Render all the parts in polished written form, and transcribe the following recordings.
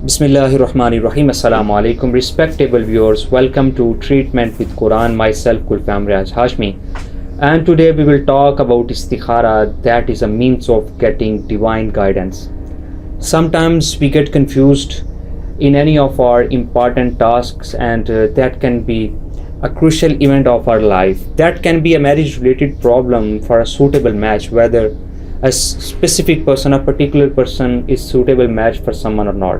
Bismillahirrahmanirrahim. Assalamu alaikum. Respectable viewers, welcome to Treatment with Quran. Myself, Gulfam Riaz Hashmi. And today we will talk about Istikhara, that is a means of getting divine guidance. Sometimes we get confused in any of our important tasks, and that can be a crucial event of our life. That can be a marriage related problem for a suitable match, whether a specific person, a particular person is suitable match for someone or not.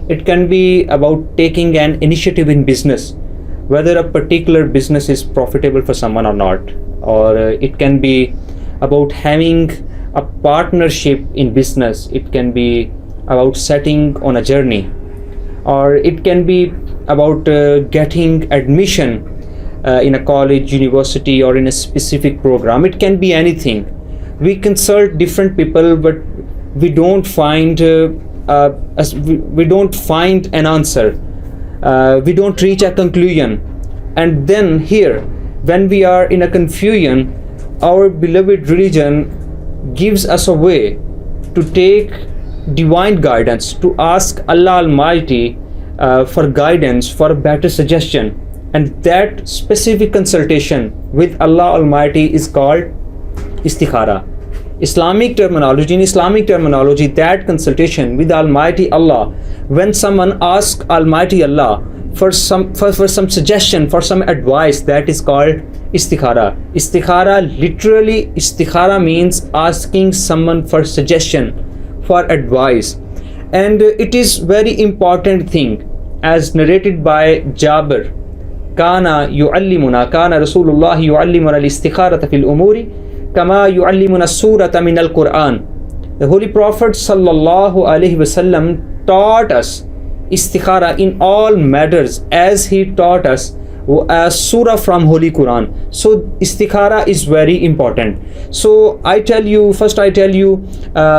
It can be about taking an initiative in business, whether a particular business is profitable for someone or not. Or it can be about having a partnership in business. It can be about setting on a journey. Or it can be about getting admission in a college, university, or in a specific program. It can be anything. We consult different people, but we don't find we don't find an answer. We don't reach a conclusion. And then here, when we are in a confusion, our beloved religion gives us a way to take divine guidance, to ask Allah Almighty for guidance, for a better suggestion. And that specific consultation with Allah Almighty is called Istikhara. In Islamic terminology, that consultation with Almighty Allah, when someone asks Almighty Allah for some suggestion, for some advice, that is called Istikhara. Istikhara means asking someone for suggestion, for advice. And it is very important thing, as narrated by Jabir. Kana Rasulullah yu'allimuna al-istikharata fil umuri kama yu'allimuna surata min al-Quran. The Holy Prophet sallallahu alaihi wasallam taught us Istikhara in all matters as he taught us a surah from Holy Quran. So Istikhara is very important. So first I tell you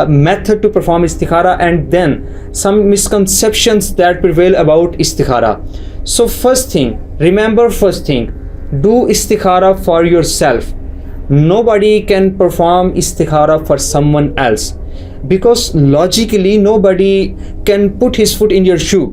method to perform Istikhara, and then some misconceptions that prevail about Istikhara. So first thing, do Istikhara for yourself. Nobody can perform Istikhara for someone else, because logically nobody can put his foot in your shoe.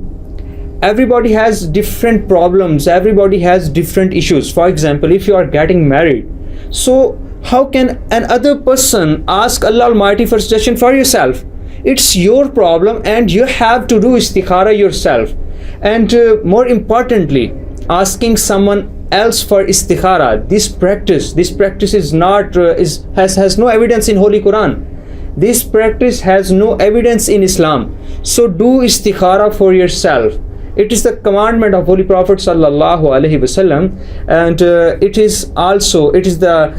Everybody has different problems, everybody has different issues. For example, if you are getting married, so how can another person ask Allah Almighty for suggestion for yourself? It's your problem, and you have to do Istikhara yourself. And more importantly, asking someone else for Istikhara, this practice is not has no evidence in Holy Quran. This practice has no evidence in Islam. So do Istikhara for yourself. It is the commandment of Holy Prophet sallallahu alaihi wasallam, and it is the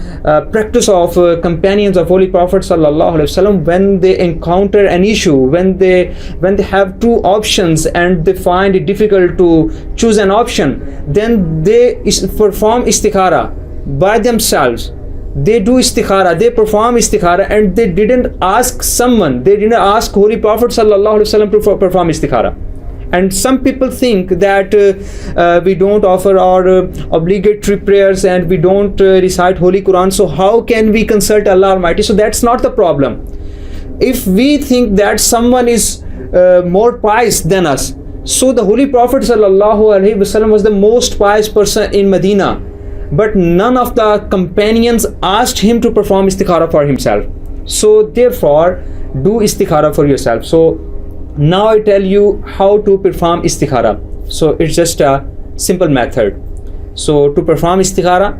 practice of companions of Holy Prophet sallallahu alaihi wasallam. When they encounter an issue, when they have two options and they find it difficult to choose an option, then they perform Istikhara by themselves. They do Istikhara, they perform Istikhara, and they didn't ask Holy Prophet sallallahu alaihi wasallam to perform Istikhara. And some people think that we don't offer our obligatory prayers and we don't recite Holy Quran, so how can we consult Allah Almighty? So that's not the problem. If we think that someone is more pious than us, so the Holy Prophet sallallahu alaihi wasallam was the most pious person in Medina, but none of the companions asked him to perform Istikhara for himself. So therefore, do Istikhara for yourself. So now I tell you how to perform Istikhara. So it's just a simple method. So to perform Istikhara,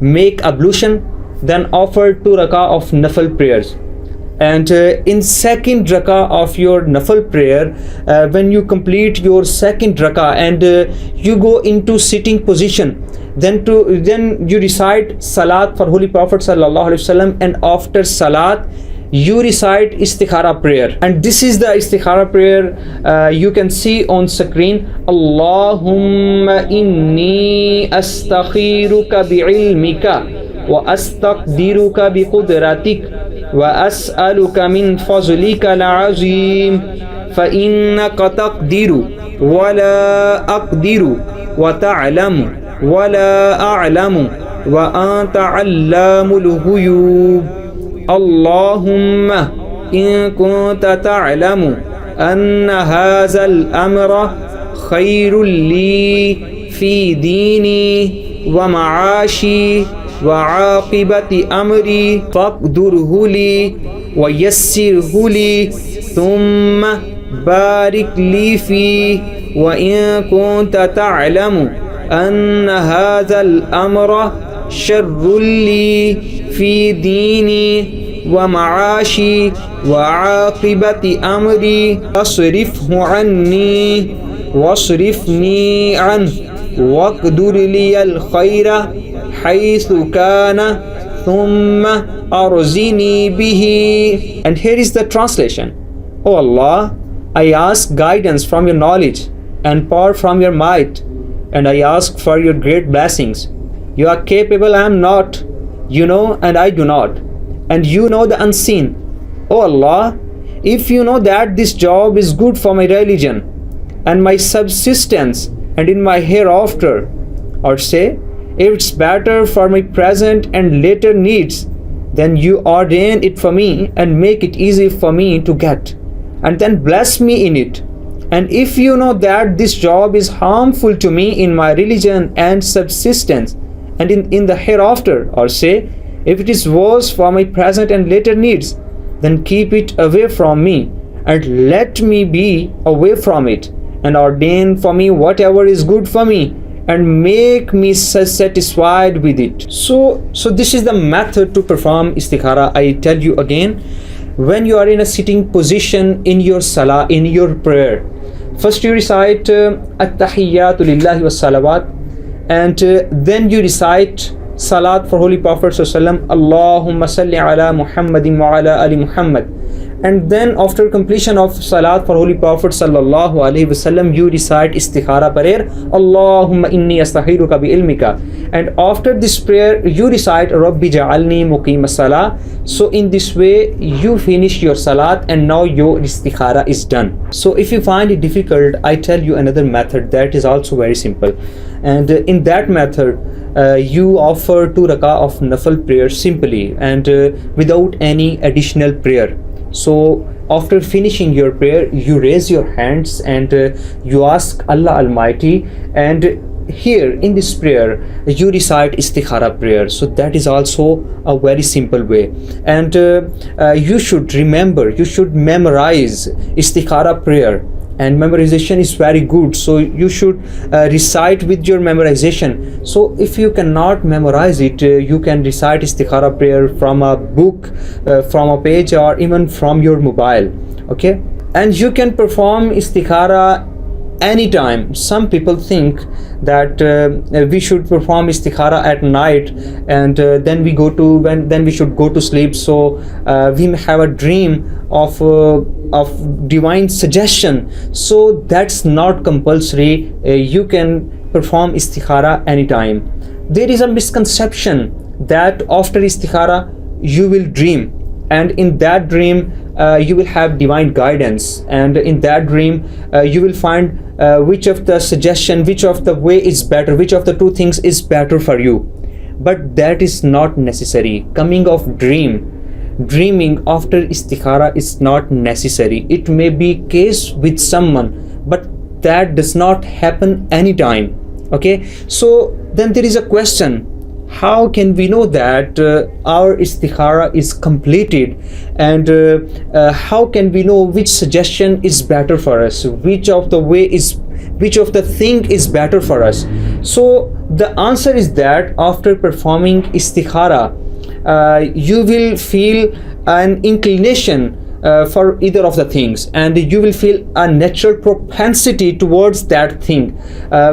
make ablution, then offer 2 rakah of nafil prayers. And in second rakah of your nafil prayer, when you complete your second rakah and you go into sitting position, then you recite salat for Holy Prophet sallallahu alaihi wasallam, and after salat you recite Istikhara prayer. And this is the Istikhara prayer you can see on screen. Allahumma inni astakhiruka bi'ilmika wa astaqdiruka biqudratik wa as'aluka min fazlika al-azim fa innaka taqdiru wa la aqdiru wa ta'lamu wa la a'lamu wa anta 'allamul ghuyub. Allahumma in kunta ta'lamu أن هذا الأمر خير لي في ديني ومعاشي وعاقبة أمري فاقدره لي ويسره لي ثم بارك لي فيه وإن كنت تعلم أن هذا الأمر شر لي في ديني ومعاشي وعاقبة أمري فاصرفه عني واصرفني عنه واقدر لي الخير حيث كان ثم أرزني به. And here is the translation. O Allah, I ask guidance from your knowledge and power from your might, and I ask for your great blessings. You are capable, I am not. You know and I do not, and you know the unseen. O Allah, if you know that this job is good for my religion and my subsistence and in my hereafter, or say, if it's better for my present and later needs, then you ordain it for me and make it easy for me to get, and then bless me in it. And if you know that this job is harmful to me in my religion and subsistence and in the hereafter, or say, if it is worse for my present and later needs, then keep it away from me and let me be away from it, and ordain for me whatever is good for me and make me satisfied with it. So this is the method to perform istikhara. I tell you again, when you are in a sitting position in your salah, in your prayer, first you recite at-tahiyyatu lillahi was salawat, and then you recite salat for Holy Prophet sallallahu Allahumma salli ala Muhammadin wa ala ali Muhammad. And then after completion of salat for Holy Prophet sallallahu alaihi wasallam, you recite istikhara prayer, Allahumma inni astahiruka bi ilmika. And after this prayer you recite Rabbi ja'alni muqima salah. So in this way you finish your salat and now your istikhara is done. So if you find it difficult, I tell you another method that is also very simple. And in that method you offer 2 rakah of nafal prayer simply and without any additional prayer. So after finishing your prayer, you raise your hands and you ask Allah Almighty, and here in this prayer you recite istikhara prayer. So that is also a very simple way, and you should remember, you should memorize istikhara prayer, and memorization is very good. So you should recite with your memorization. So if you cannot memorize it, you can recite istikhara prayer from a book, from a page, or even from your mobile. Okay, and you can perform istikhara anytime. Some people think that we should perform istikhara at night, and then we should go to sleep, so we may have a dream of divine suggestion. So that's not compulsory. You can perform istikhara anytime. There is a misconception that after istikhara you will dream, and in that dream you will have divine guidance, and in that dream you will find which of the suggestion, which of the way is better, which of the two things is better for you. But that is not necessary. Coming of dreaming after istikhara is not necessary. It may be case with someone, but that does not happen anytime. Okay, so then there is a question: how can we know that our istikhara is completed, and how can we know which suggestion is better for us, which of the thing is better for us? So the answer is that after performing istikhara you will feel an inclination for either of the things, and you will feel a natural propensity towards that thing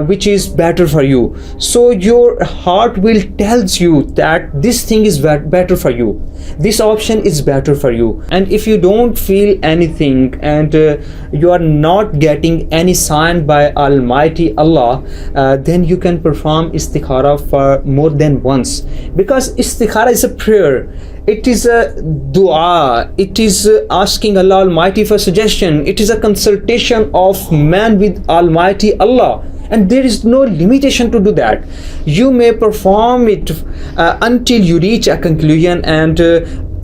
which is better for you. So your heart will tells you that this thing is better for you, this option is better for you. And if you don't feel anything, and you are not getting any sign by Almighty Allah, then you can perform istikhara for more than once, because istikhara is a prayer. It is a dua. It is asking Allah Almighty for suggestion. It is a consultation of man with Almighty Allah, and there is no limitation to do that. You may perform it until you reach a conclusion, and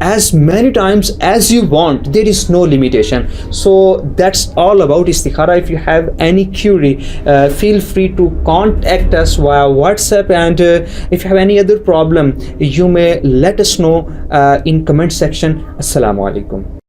as many times as you want. There is no limitation. So that's all about istikhara. If you have any query, feel free to contact us via WhatsApp, and if you have any other problem, you may let us know in comment section. Assalamu alaikum.